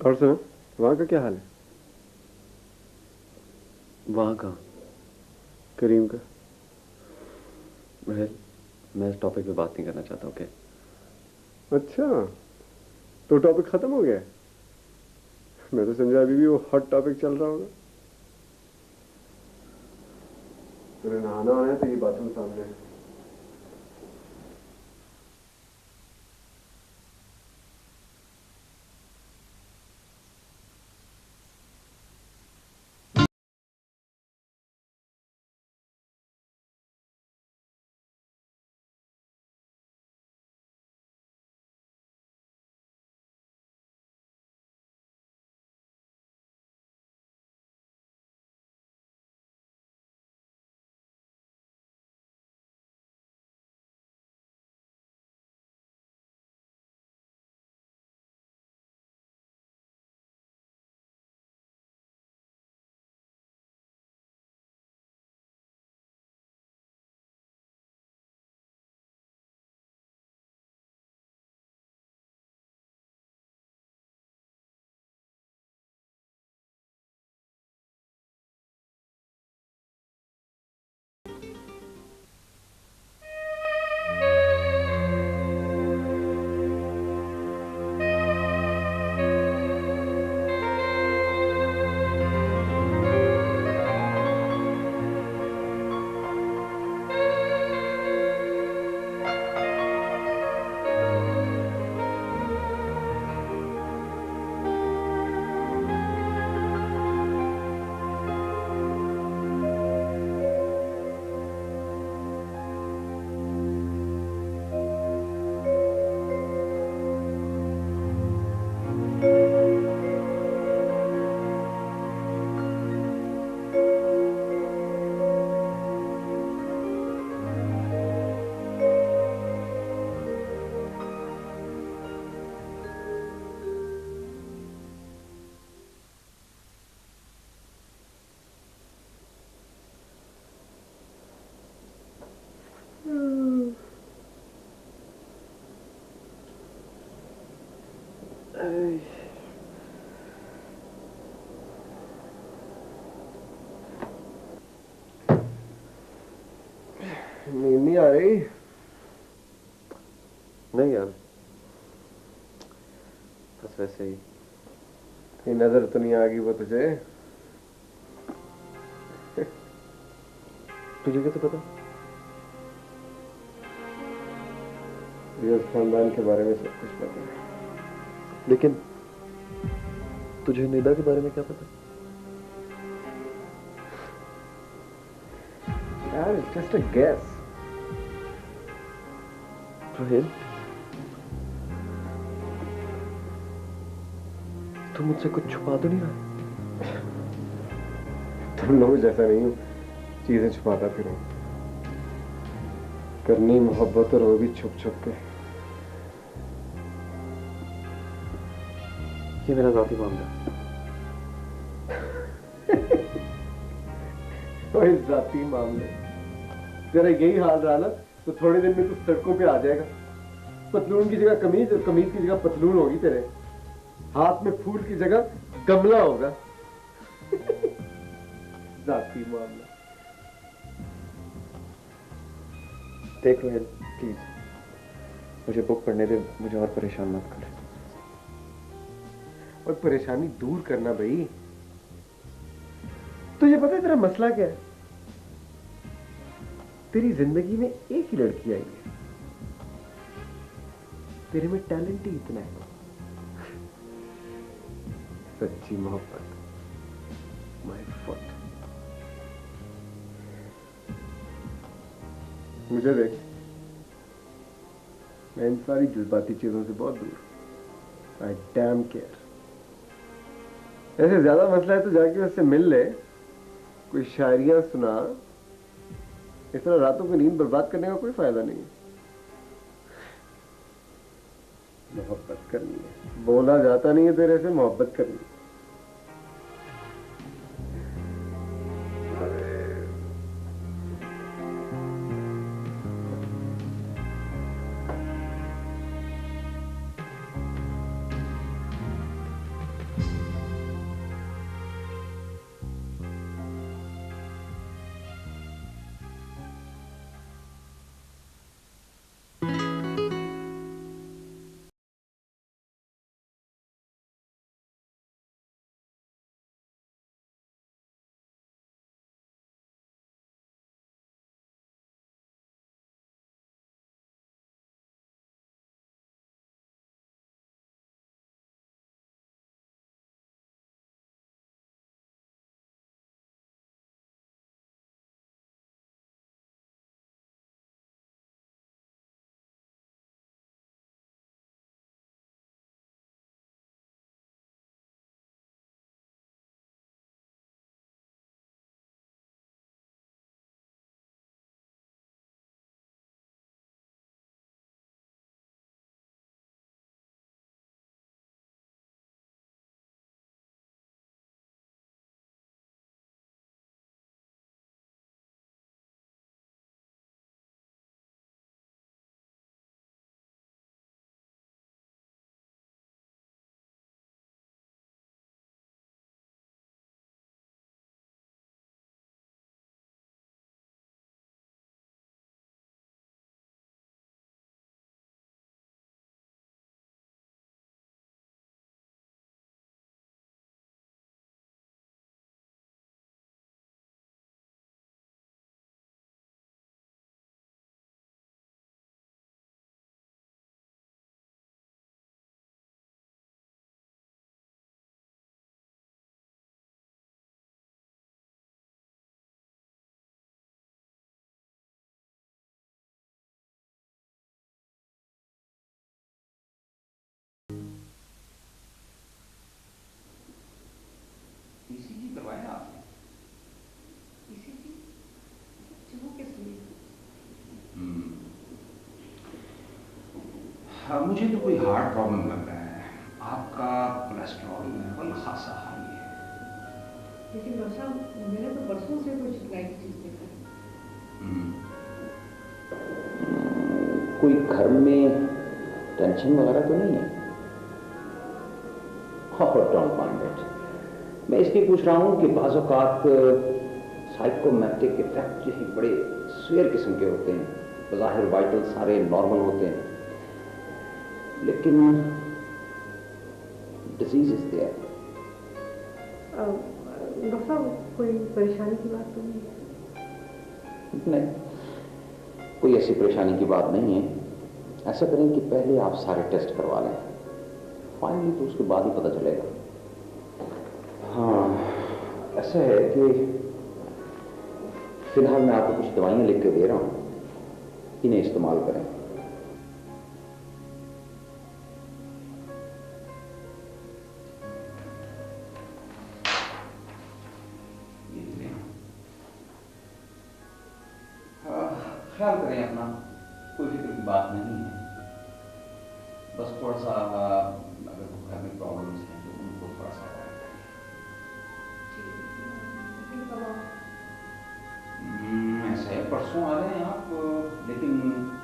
और सुनो, वहाँ का क्या हाल है? वहाँ का? करीम का? वेल, मैं इस टॉपिक पे बात नहीं करना चाहता। ओके? अच्छा, तो टॉपिक खत्म हो गया है? मैं तो समझा अभी भी वो हॉट टॉपिक चल रहा होगा। तुम्हें नहाना आना है तो ये बाथरूम सामने है। नींद नहीं आ रही? नहीं यार, बस वैसे ही। ये नजर तो नहीं आ गई वो तुझे? तुझे कैसे पता? मुझे उस खानदान के बारे में सब कुछ पता है। लेकिन तुझे निदा के बारे में क्या पता? यार, it's just a guess. Rohit, तू मुझसे कुछ छुपा तो नहीं रहा? तुम लोग जैसा नहीं हूं, चीजें छुपाता फिरूं। करनी मोहब्बत और वो भी छुप छुप के। ये मेरा जाती मामला है। कोई जाती मामले? तेरा यही हाल रहा ना तो थोड़े दिन में तू सड़कों पे आ जाएगा। पतलून की जगह कमीज और कमीज की जगह पतलून होगी तेरे। हाथ में फूल की जगह गमला होगा। जाती मामला। देख रोहित, प्लीज मुझे बुक पढ़ने दे, मुझे और परेशान मत कर। और परेशानी दूर करना भाई। तुझे पता है तेरा मसला क्या है? तेरी जिंदगी में एक ही लड़की आई है, तेरे में टैलेंट ही इतना है। सच्ची मोहब्बत, माय फॉल्ट। मुझे देख, मैं इन सारी जज्बाती चीजों से बहुत दूर। आई डैम केयर। ऐसे ज्यादा मसला है तो जाके उससे मिल ले, कोई शायरियां सुना। इस तरह रातों की नींद बर्बाद करने का कोई फायदा नहीं है। मोहब्बत करनी है, बोला जाता नहीं है तेरे से मोहब्बत करनी है। हाँ, मुझे तो कोई हार्ट प्रॉब्लम लग रहा है। आपका कोलेस्ट्रॉल लेवल खासा हाई है। लेकिन डॉक्टर साहब मैंने तो परसों से कोई शिकायत की चीज देखा है। कोई घर में टेंशन वगैरह तो नहीं है? Don't mind it. मैं इसलिए पूछ रहा हूँ कि बाज़ औक़ात साइकोमेटिक इफेक्ट जो है बड़े स्वेयर किस्म के होते हैं। बज़ाहिर वाइटल सारे नॉर्मल होते हैं, लेकिन डिजीज इज देयर। डॉक्टर साहब कोई परेशानी की बात तो नहीं है? नहीं, कोई ऐसी परेशानी की बात नहीं है। ऐसा करें कि पहले आप सारे टेस्ट करवा लें, फाइनली तो उसके बाद ही पता चलेगा। हाँ, ऐसा है कि फिलहाल मैं आपको कुछ दवाइयाँ लिख के दे रहा हूँ, इन्हें इस्तेमाल करें। ख्याल करें अपना, कोई फिक्र की बात नहीं है। बस थोड़ा सा अगर घर में प्रॉब्लम्स हैं तो उनको थोड़ा सा अवॉइड करें। ऐसा है, परसों आ रहे हैं आप, लेकिन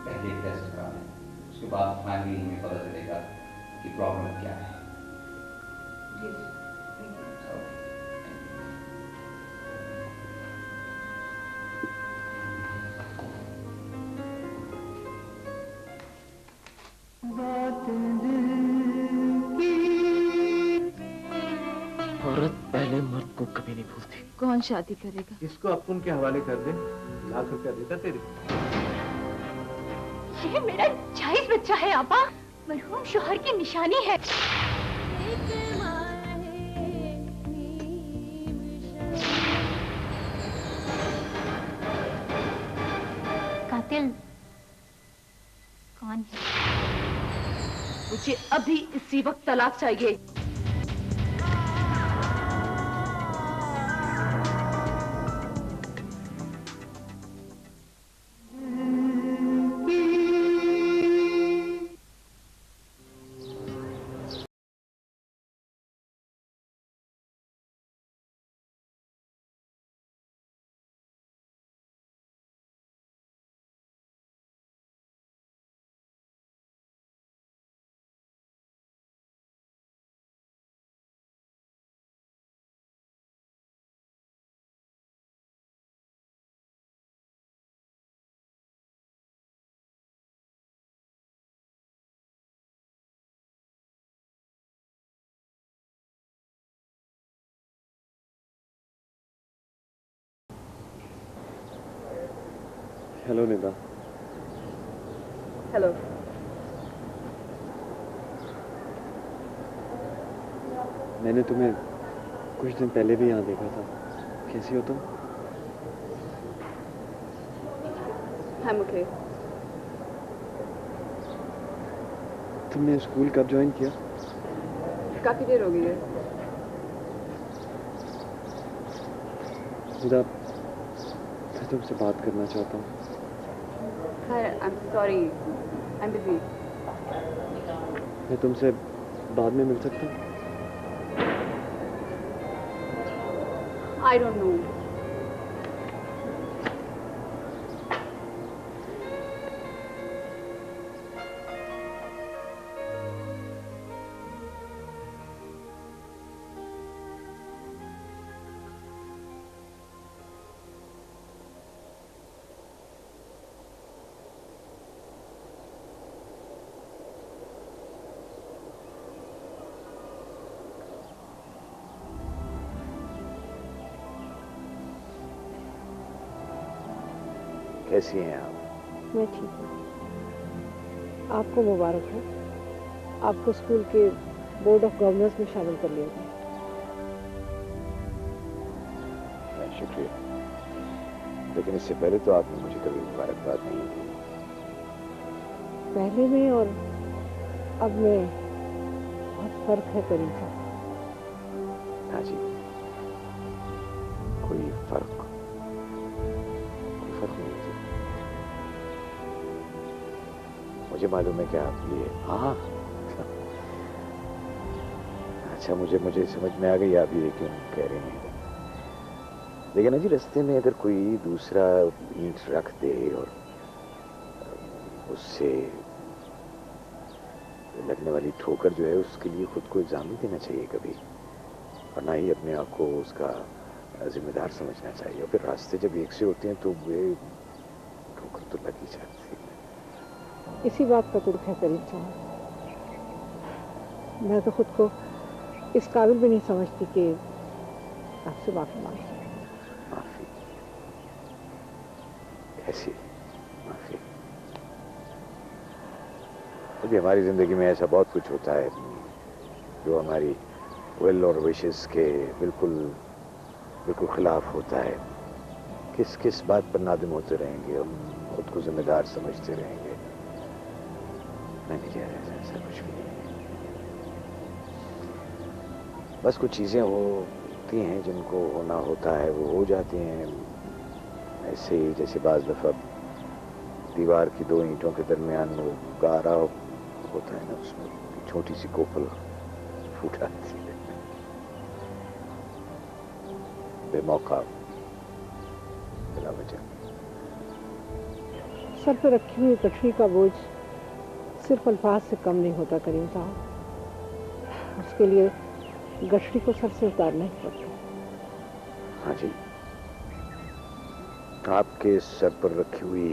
पहले टेस्ट करा लें, उसके बाद फाइनली हमें पता चलेगा कि प्रॉब्लम क्या है। औरत पहले मर्द को कभी नहीं भूलती। कौन शादी करेगा? इसको अपुन के हवाले कर दे, लाख रुपया देता तेरे। ये मेरा जायज बच्चा है आपा, मरहूम शोहर की निशानी है। कातिल कौन है? मुझे अभी इसी वक्त तलाक चाहिए। हेलो निदा। हेलो। मैंने तुम्हें कुछ दिन पहले भी यहाँ देखा था। कैसी हो तुम? I'm okay. तुमने स्कूल कब ज्वाइन किया? काफी देर हो गई है। निदा, मैं तुमसे बात करना चाहता हूँ। I'm sorry. I'm busy. मैं तुमसे बाद में मिल सकता हूँ? I don't know. कैसी हैं आप? मैं ठीक हूँ। आपको मुबारक हो, आपको स्कूल के बोर्ड ऑफ गवर्नर्स में शामिल कर लिया गया। शुक्रिया, लेकिन इससे पहले तो आपने मुझे कभी मुबारकबाद नहीं दी। पहले में और अब में बहुत फर्क है करीम साहब। हाँ जी, कोई फर्क नहीं है। मुझे मालूम है कि आप ये हाँ अच्छा मुझे समझ में आ गई आप ये क्यों कह रहे हैं। लेकिन ना जी रास्ते में अगर कोई दूसरा ईंट रख दे और उससे लगने वाली ठोकर जो है उसके लिए खुद को इल्जाम नहीं देना चाहिए कभी, और ना ही अपने आप को उसका जिम्मेदार समझना चाहिए। और फिर रास्ते जब एक से होते हैं तो वे ठोकर तो लग ही जाती है। इसी बात का दुख है करीम साहब, मैं तो खुद को इस काबिल भी नहीं समझती कि आपसे माफी मांग सकूं। माफी? कैसी माफी? अभी हमारी जिंदगी में ऐसा बहुत कुछ होता है जो हमारी विल और विशेस के बिल्कुल खिलाफ होता है। किस किस बात पर नादिम होते रहेंगे, हम खुद को जिम्मेदार समझते रहेंगे। मैं नहीं कह रहा ऐसा कुछ भी नहीं है, बस कुछ चीजें होती हैं जिनको होना होता है वो हो जाती हैं। ऐसे ही जैसे बाज दफा दीवार की दो ईंटों के दरमियान वो गारा होता है ना, उसमें छोटी सी कोपल फूट आती है बेमौका बिला वजह। सर पर रखी हुई गठरी का बोझ सिर्फ अल्फाज से कम नहीं होता करीम साहब, उसके लिए गठरी को सर से उतारना ही पड़ता। हाँ जी, आपके सर पर रखी हुई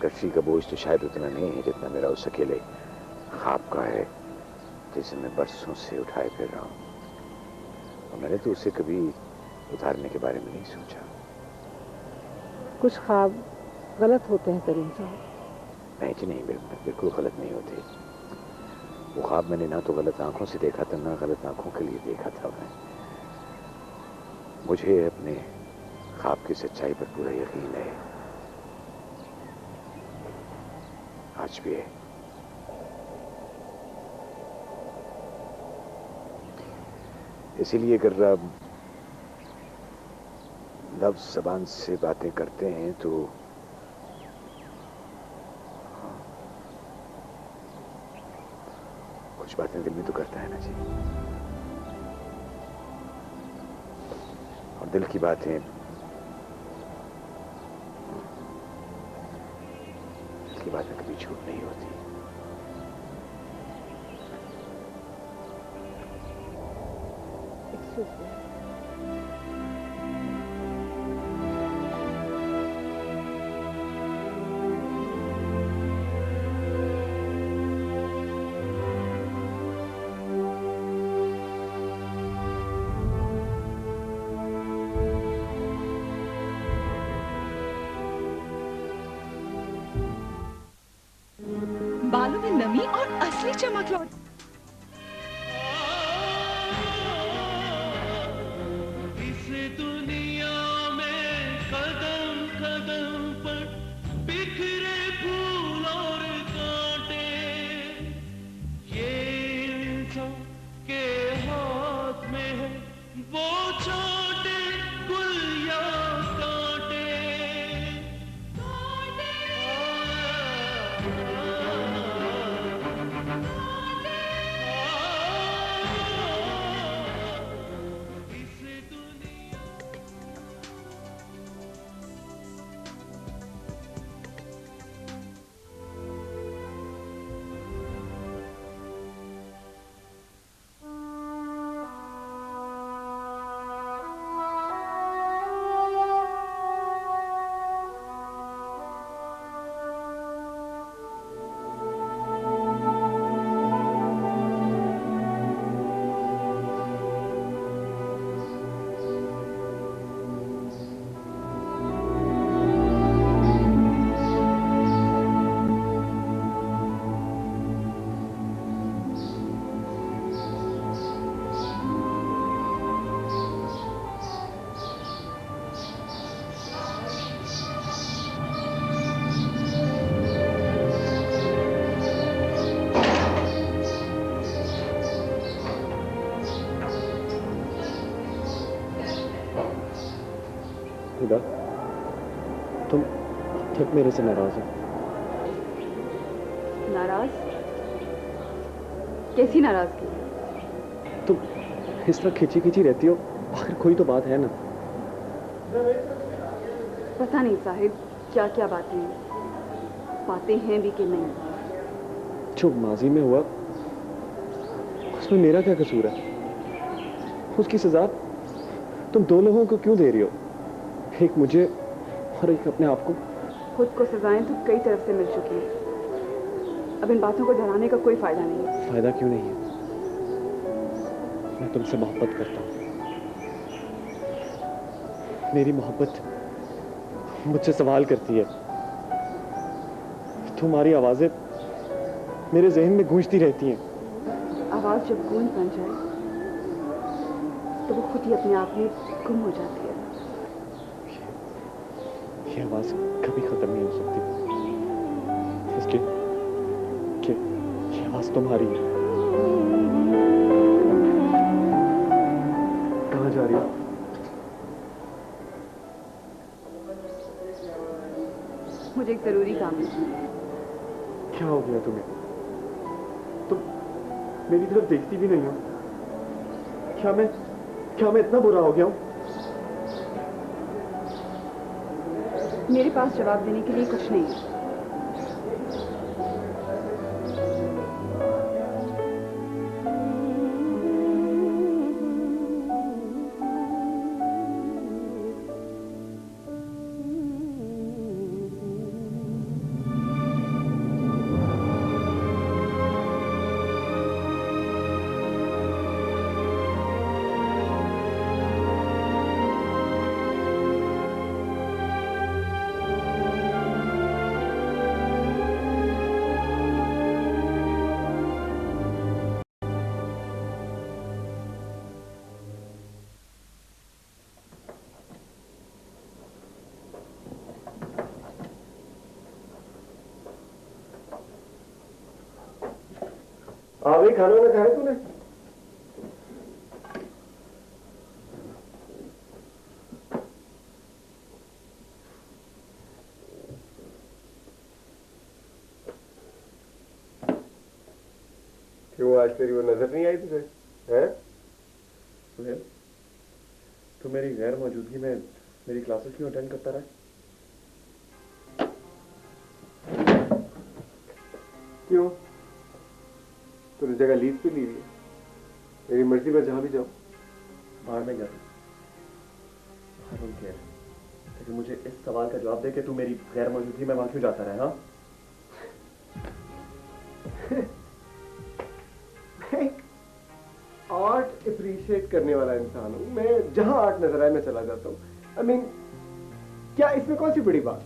गठरी का बोझ तो शायद उतना नहीं है जितना मेरा उस अकेले ख्वाब का है जिसे मैं बरसों से उठाए फिर रहा हूँ। और मैंने तो उसे कभी उतारने के बारे में नहीं सोचा। कुछ ख्वाब गलत होते हैं करीम साहब। नहीं जी नहीं, बिल्कुल गलत नहीं होते। वो ख्वाब मैंने ना तो गलत आंखों से देखा था ना गलत आंखों के लिए देखा था। मुझे अपने ख्वाब की सच्चाई पर पूरा यकीन है, आज भी है। इसीलिए अगर लफ्ज़ ज़बान से बातें करते हैं तो कुछ बातें दिल में तो करता है ना जी, और दिल की बातें कभी झूठ नहीं होती। बालों में नमी और असली चमक लौट। इस दुनिया में कदम कदम पर बिखरे फूल और कांटे, ये इंसान के हाथ में है वो छोटे गुल या कांटे। खुदा, तुम अब तक मेरे से नाराज हो? कैसी नाराजगी? तुम इस तरह खिंची खिंची रहती हो, आखिर कोई तो बात है ना? पता नहीं साहिब, क्या क्या बातें हैं भी कि नहीं। जो माजी में हुआ उसमें मेरा क्या कसूर है? उसकी सजा तुम दो लोगों को क्यों दे रही हो? एक मुझे और एक अपने आप को। खुद को सजाएं तो कई तरफ से मिल चुकी है। अब इन बातों को दोहराने का कोई फायदा नहीं है। फायदा क्यों नहीं है? मैं तुमसे मोहब्बत करता हूँ। मेरी मोहब्बत मुझसे सवाल करती है। तुम्हारी आवाजें मेरे जहन में गूंजती रहती हैं। आवाज जब गूंज बन जाए तो वो खुद ही अपने आप में गुम हो जाती है। ये आवाज कभी खत्म नहीं हो सकती, इसलिए कि ये आवाज तुम्हारी है। कहाँ जा रही हो? मुझे एक जरूरी काम है। क्या हो गया तुम्हें? तुम मेरी तरफ देखती भी नहीं हो। क्या मैं इतना बुरा हो गया हूं? मेरे पास जवाब देने के लिए कुछ नहीं है। भाई खाना ना खाया तूने? क्यों आज तेरी वो नजर नहीं आई तुझे? हैं? सुहेल, तू मेरी गैर मौजूदगी में मेरी क्लासेस क्यों अटेंड करता रहा? क्यों? तूने जगह लीज पे ली हुई है। मेरी मर्जी में जहां भी जाऊं। बाहर में गया था, लेकिन मुझे इस सवाल का जवाब दे कि तू मेरी गैर मौजूदगी में वहां क्यों जाता रहा? हाँ, आर्ट अप्रिशिएट करने वाला इंसान हूं मैं। जहां आर्ट नजर आए मैं चला जाता हूं। आई मीन, क्या इसमें कौन सी बड़ी बात?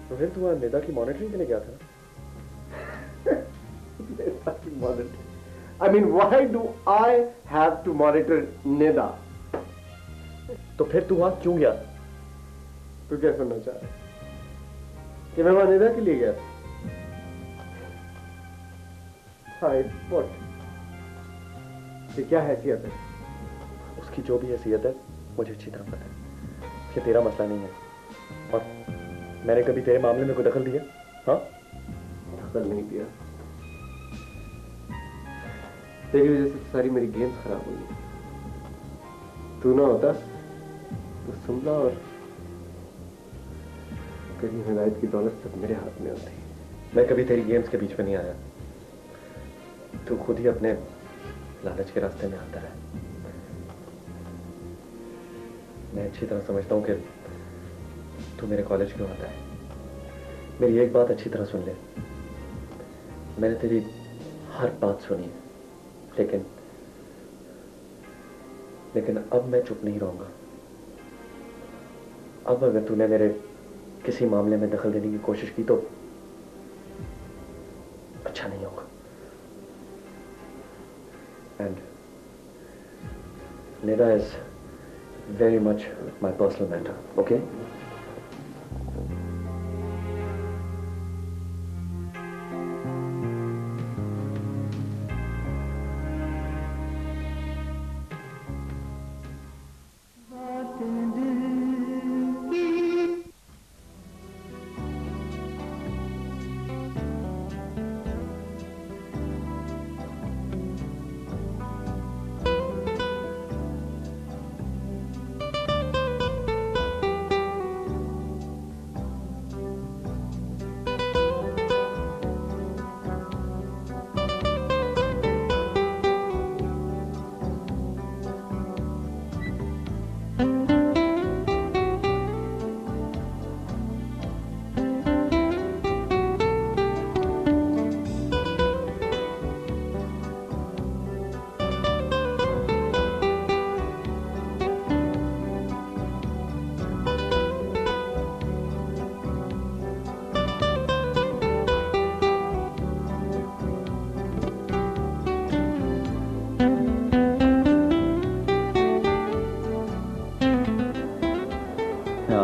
तो फिर तू निदा की मॉनिटरिंग के लिए गया था? I mean, why do I have to monitor Nida? तो फिर तू वहां क्यों गया? तू क्या सुनना चाह रहा है? कि मैं वहां निदा के लिए गया था? What? ये क्या हैसियत है? उसकी जो भी हैसियत है मुझे अच्छी तरह पता है। ये तेरा मसला नहीं है। और मैंने कभी तेरे मामले में कोई दखल दिया? हाँ, दखल नहीं दिया। तेरी वजह से सारी मेरी गेम्स खराब हुई। तू ना होता तो सुमला और करीम हिदायत की दौलत सब मेरे हाथ में होती। मैं कभी तेरी गेम्स के बीच में नहीं आया। तू खुद ही अपने लालच के रास्ते में आता है। मैं अच्छी तरह समझता हूं कि तू मेरे कॉलेज क्यों आता है। मेरी एक बात अच्छी तरह सुन ले। मैंने तेरी हर बात सुनी है, लेकिन अब मैं चुप नहीं रहूंगा। अब अगर तूने मेरे किसी मामले में दखल देने की कोशिश की तो अच्छा नहीं होगा। And Nida is very much my personal matter, okay?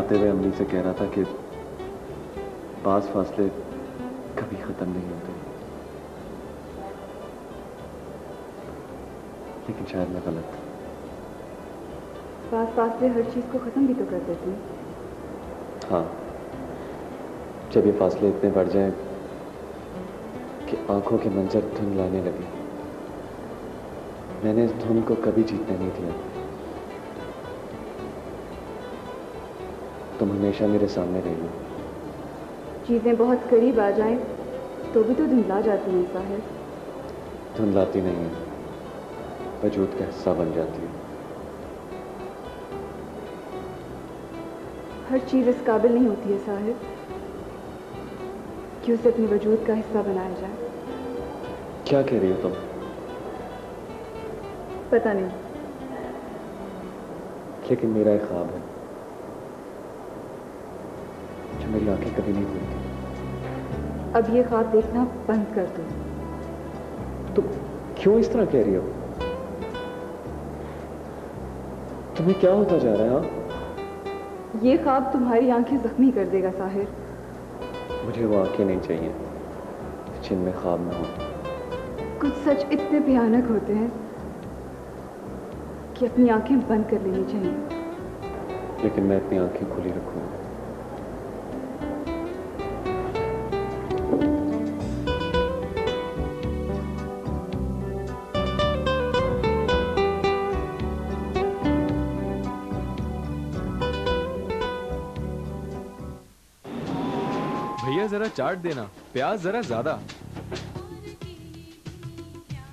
आते हुए अम्मी से कह रहा था कि बास फासले कभी खत्म नहीं होते, लेकिन शायद मैं गलत था। पास पास से हर चीज को खत्म भी तो कर देते हैं। हाँ, जब ये फासले इतने बढ़ जाएं कि आंखों के मंजर धुंध लाने लगे। मैंने इस धुंध को कभी जीतने नहीं दिया। तुम हमेशा मेरे सामने रही हो। चीजें बहुत करीब आ जाएं तो भी तो धुंधला जाती हैं साहिर। धुंधलाती नहीं है, वजूद का हिस्सा बन जाती है। हर चीज इस काबिल नहीं होती है साहिर कि उसे अपने वजूद का हिस्सा बनाया जाए। क्या कह रही हो तुम? पता नहीं, लेकिन मेरा एक ख्वाब है जो मेरी आंखें कभी नहीं खुलती। अब ये ख्वाब देखना बंद कर दो। तुम क्यों इस तरह कह रही हो? तुम्हें क्या होता जा रहा है? हाँ, ये ख्वाब तुम्हारी आंखें जख्मी कर देगा साहिर। मुझे वो आंखें नहीं चाहिए जिनमें ख्वाब ना हो। कुछ सच इतने भयानक होते हैं कि अपनी आंखें बंद कर लेनी चाहिए। लेकिन मैं अपनी आंखें खुली रखूंगा। भैया जरा चाट देना, प्याज जरा ज्यादा।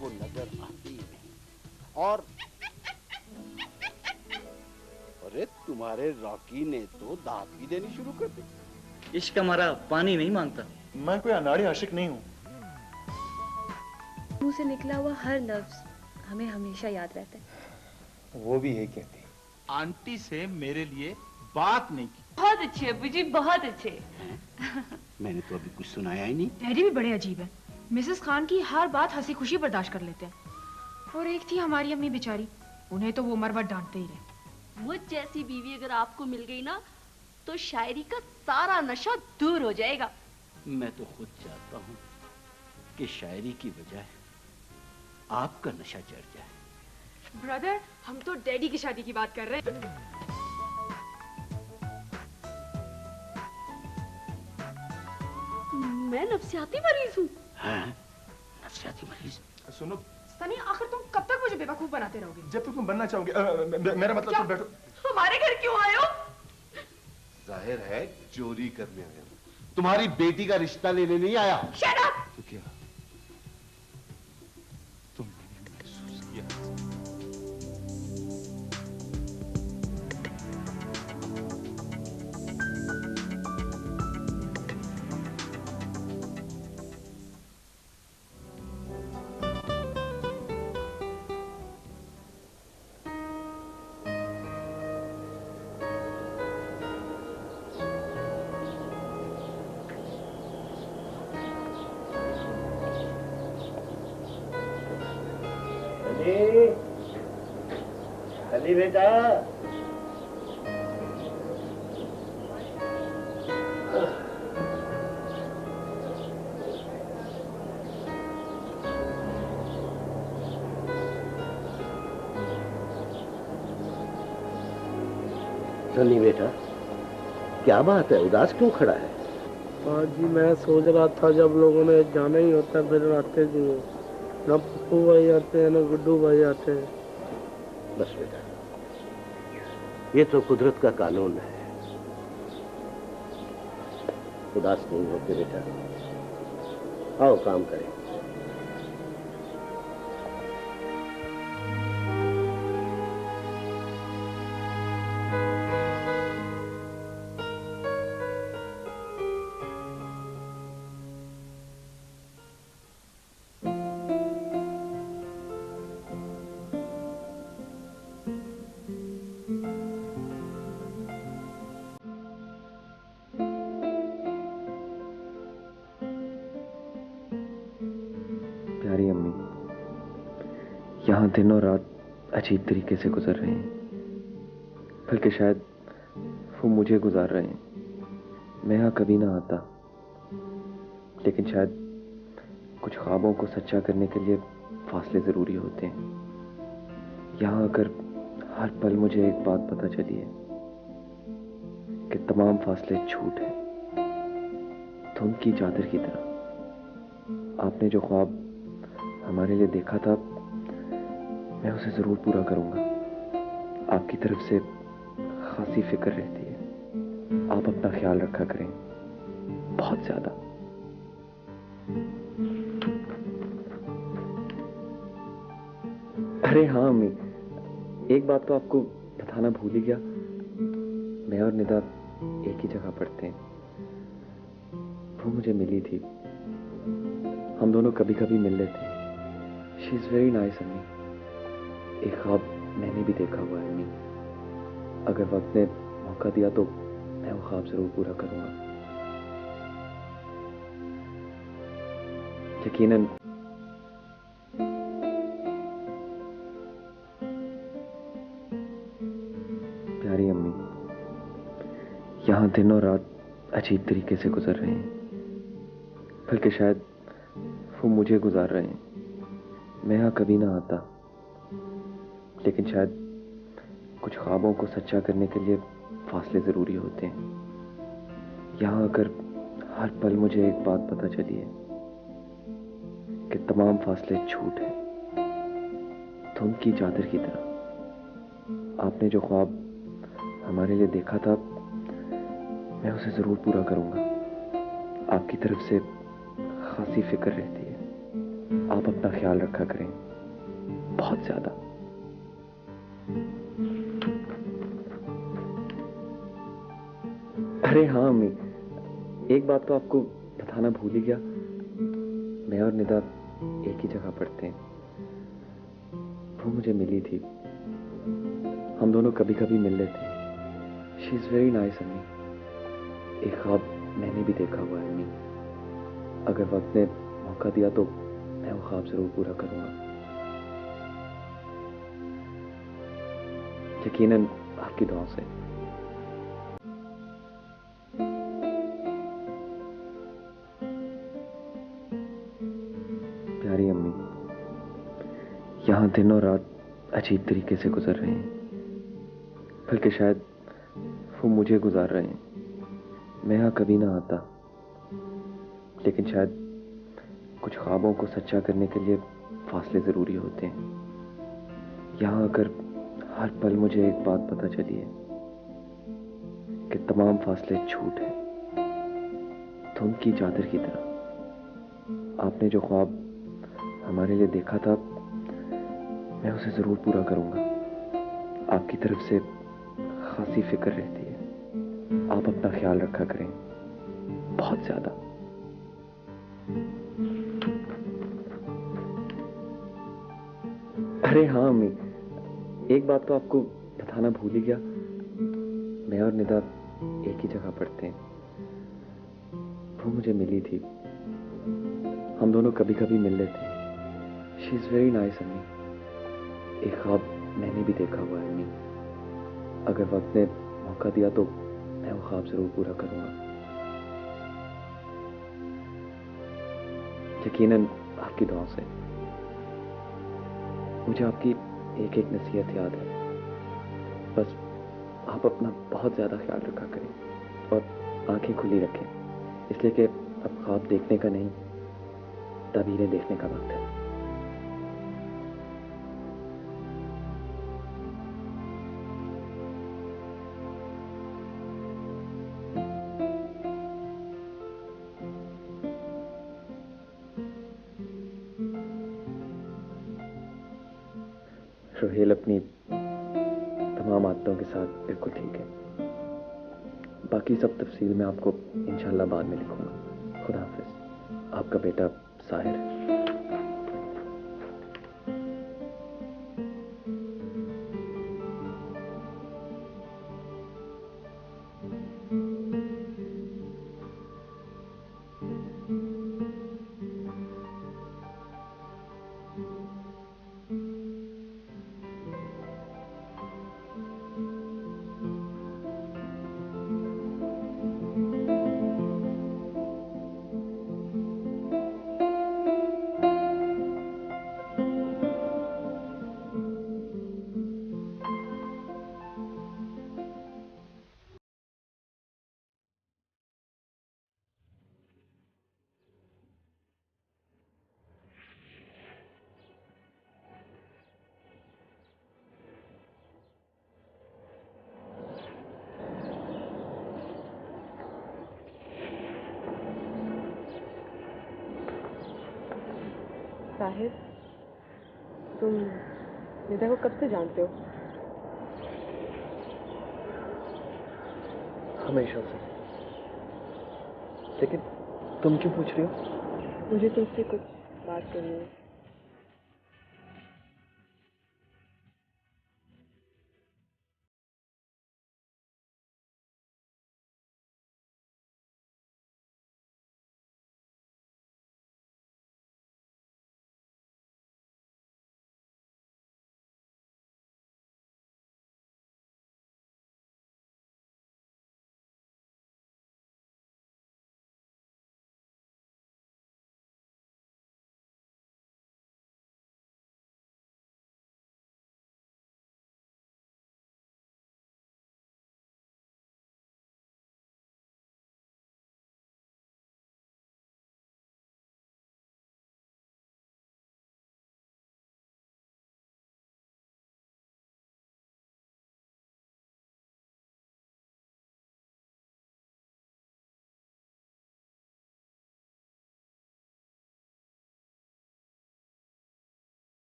वो नजर आती नहीं। और अरे तुम्हारे रॉकी ने तो दांत भी देनी शुरू कर दी। इश्क हमारा पानी नहीं मांगता। मैं कोई अनाड़ी आशिक नहीं हूँ। मुंह से निकला हुआ हर लफ्ज हमें हमेशा याद रहता है। वो भी यही कहती। आंटी से मेरे लिए बात नहीं की। बहुत अच्छे अब्बू जी, बहुत अच्छे। मैंने तो अभी कुछ सुनाया ही नहीं। डैडी भी बड़े अजीब है। मिसेस खान की हर बात हंसी खुशी बर्दाश्त कर लेते हैं। और एक थी हमारी अम्मी बेचारी, उन्हें तो वो मरवट डांटते ही रहे। मुझ जैसी बीवी अगर आपको मिल गई ना तो शायरी का सारा नशा दूर हो जाएगा। मैं तो खुद चाहता हूँ कि शायरी की बजाय आपका नशा चढ़ जाए। ब्रदर, हम तो डैडी की शादी की बात कर रहे हैं। मैं नफसियाती मरीज हूँ। हाँ, नफसियाती मरीज। सुनो सनी, आखिर तुम कब तक मुझे बेवकूफ बनाते रहोगे? जब तक तुम बनना चाहोगे। मेरा मतलब तुम बैठो। हमारे घर क्यों आए हो? जाहिर है चोरी करने आया हूं। तुम्हारी बेटी का रिश्ता लेने नहीं आया। Shut up! तो क्या तुमने महसूस किया? अली बेटा, सनी बेटा, क्या बात है? उदास क्यों खड़ा है? जी मैं सोच रहा था जब लोगों ने जाना ही होता है फिर आते क्यों? न पप्पू भाई आते हैं न गुड्डू भाई आते हैं। बस बेटा, ये तो कुदरत का कानून है। उदास नहीं होते बेटा, आओ काम करें। प्यारी अम्मी, यहाँ दिन और रात अजीब तरीके से गुजर रहे हैं, बल्कि शायद वो मुझे गुजार रहे हैं। मैं यहाँ कभी ना आता, लेकिन शायद कुछ ख्वाबों को सच्चा करने के लिए फासले ज़रूरी होते हैं। यहाँ अगर हर पल मुझे एक बात पता चली है कि तमाम फासले झूठ हैं, धुंध की चादर की तरह। आपने जो ख्वाब हमारे लिए देखा था, मैं उसे ज़रूर पूरा करूँगा। आपकी तरफ से खासी फिक्र रहती है। आप अपना ख्याल रखा करें, बहुत ज़्यादा। अरे हाँ अम्मी, एक बात तो आपको बताना भूल ही गया। मैं और निदा एक ही जगह पढ़ते हैं। वो मुझे मिली थी, हम दोनों कभी कभी मिल लेते हैं। शी इज़ वेरी नाइस अम्मी। एक ख्वाब मैंने भी देखा हुआ है अम्मी। अगर वक्त ने मौका दिया तो मैं वो ख्वाब जरूर पूरा करूंगा। यकीनन प्यारी अम्मी, यहाँ दिन और रात अजीब तरीके से गुजर रहे हैं, बल्कि शायद वो मुझे गुजार रहे हैं। मैं यहाँ कभी ना आता, लेकिन शायद कुछ ख्वाबों को सच्चा करने के लिए फासले ज़रूरी होते हैं। यहाँ अगर हर पल मुझे एक बात पता चली है कि तमाम फासले झूठ हैं, धुंध की चादर की तरह। आपने जो ख्वाब हमारे लिए देखा था, मैं उसे ज़रूर पूरा करूँगा। आपकी तरफ से खासी फिक्र रहती है। आप अपना ख्याल रखा करें, बहुत ज़्यादा। अरे हाँ अम्मी, एक बात तो आपको बताना भूल ही गया। मैं और निदा एक ही जगह पढ़ते हैं। वो मुझे मिली थी, हम दोनों कभी कभी मिल लेते हैं। शी इज़ वेरी नाइस अम्मी। एक ख्वाब मैंने भी देखा हुआ है अम्मी। अगर वक्त ने मौका दिया तो मैं वो ख्वाब जरूर पूरा करूंगा। यकीनन आपकी दुआ से। प्यारी अम्मी, यहाँ दिन और रात अजीब तरीके से गुजर रहे हैं, बल्कि शायद वो मुझे गुजार रहे हैं। मैं यहाँ कभी ना आता, लेकिन शायद कुछ ख्वाबों को सच्चा करने के लिए फासले ज़रूरी होते हैं। यहाँ अगर हर पल मुझे एक बात पता चली है कि तमाम फासले झूठ हैं, धुंध की चादर की तरह। आपने जो ख्वाब हमारे लिए देखा था, मैं उसे ज़रूर पूरा करूँगा। आपकी तरफ से खासी फिक्र रहती है। आप अपना ख्याल रखा करें, बहुत ज़्यादा। अरे हाँ अम्मी, एक बात तो आपको बताना भूल ही गया। मैं और निदा एक ही जगह पढ़ते हैं। वो मुझे मिली थी, हम दोनों कभी कभी मिल लेते हैं। शी इज़ वेरी नाइस अम्मी। एक ख्वाब मैंने भी देखा हुआ है अम्मी। अगर वक्त ने मौका दिया तो मैं वो ख्वाब जरूर पूरा करूंगा। यकीनन आपकी दुआ से। मुझे आपकी एक एक नसीहत याद है, बस आप अपना बहुत ज़्यादा ख्याल रखा करें और आंखें खुली रखें, इसलिए कि अब ख्वाब देखने का नहीं, तबीरें देखने का वक्त है। सोहेल अपनी तमाम आदतों के साथ बिल्कुल ठीक है। बाकी सब तफसील मैं आपको इंशाल्लाह बाद में लिखूंगा। खुदा हाफिज। आपका बेटा साहिर। साहिर, तुम निदा को कब से जानते हो? हमेशा से। लेकिन तुम क्यों पूछ रही हो? मुझे तुमसे कुछ बात करनी है।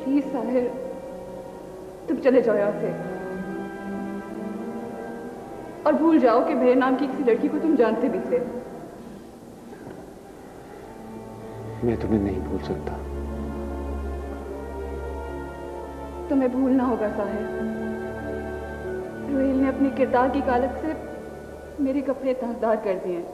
प्लीज साहिर, तुम चले जाओ यहाँ से और भूल जाओ कि मेरे नाम की किसी लड़की को तुम जानते भी थे। मैं तुम्हें नहीं भूल सकता। तुम्हें भूलना होगा साहिर। रोहेल ने अपने किरदार की कालक से मेरे कपड़े ताजदार कर दिए।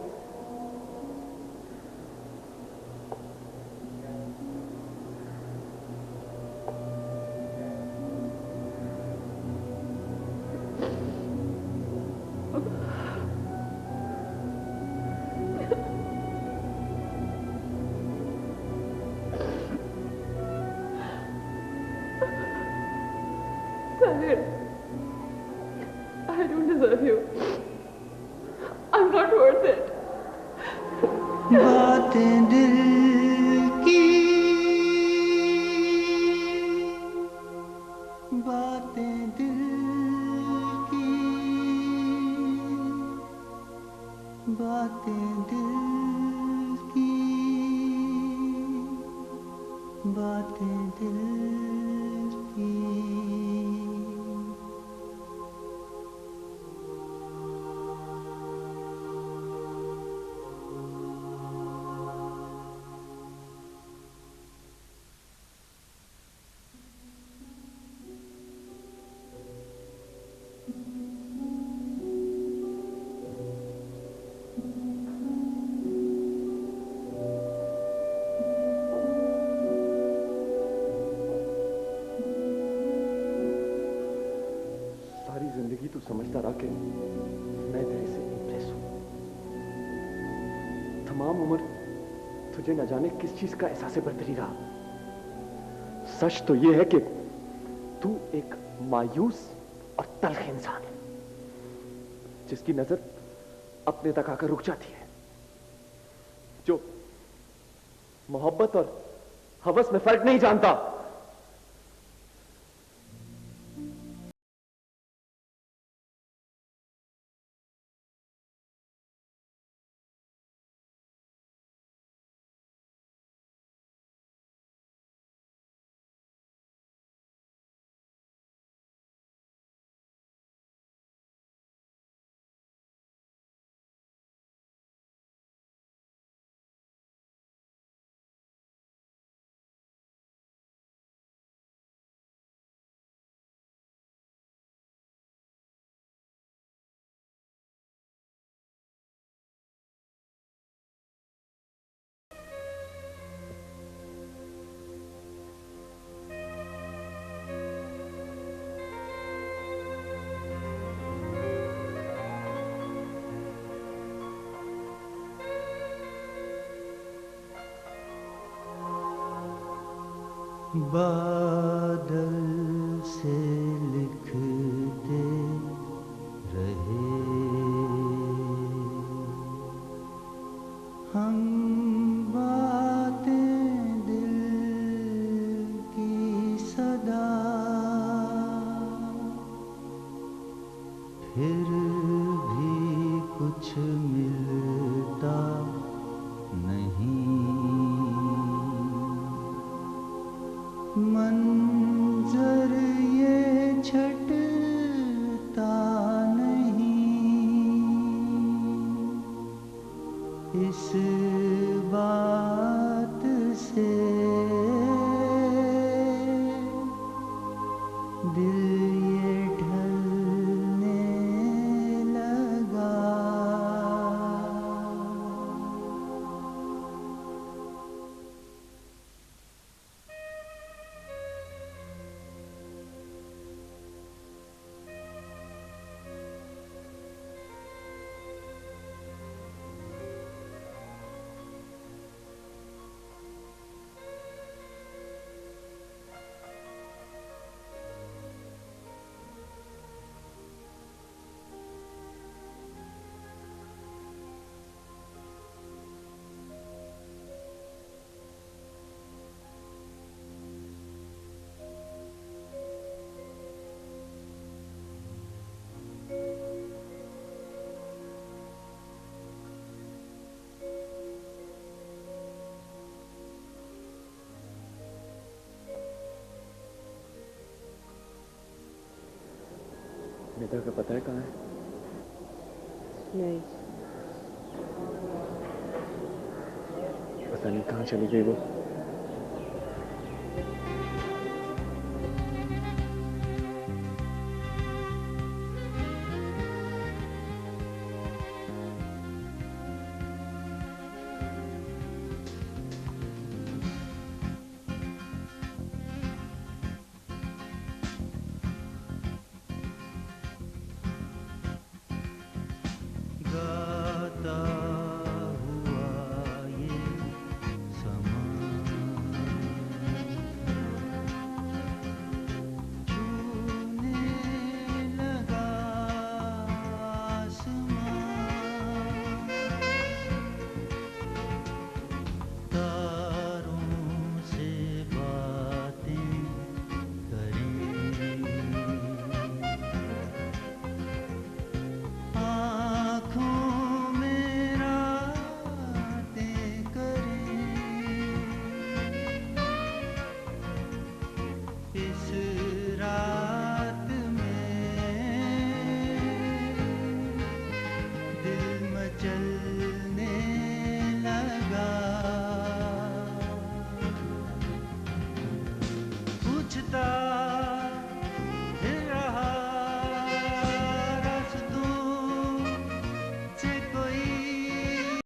Sahir, I don't deserve you. I'm not worth it. बातें दिल की, बातें दिल की, बातें दिल की, बातें दिल की। सारी जिंदगी तू समझता रहा कि मैं तेरे से इम्प्रेस हूं। तमाम उम्र तुझे न जाने किस चीज का एहसास बरतरी रहा। सच तो यह है कि तू एक मायूस और तल्ख इंसान है, जिसकी नजर अपने तक आकर रुक जाती है, जो मोहब्बत और हवस में फर्क नहीं जानता। बादल से लिखते रहे हम बातें दिल फिर भी कुछ मिलता नहीं, मंजर ये छटता नहीं, इस बात से दिल ये ढलने लगा। निदा का पता है कहाँ है? नहीं। पता नहीं कहाँ चली गई वो।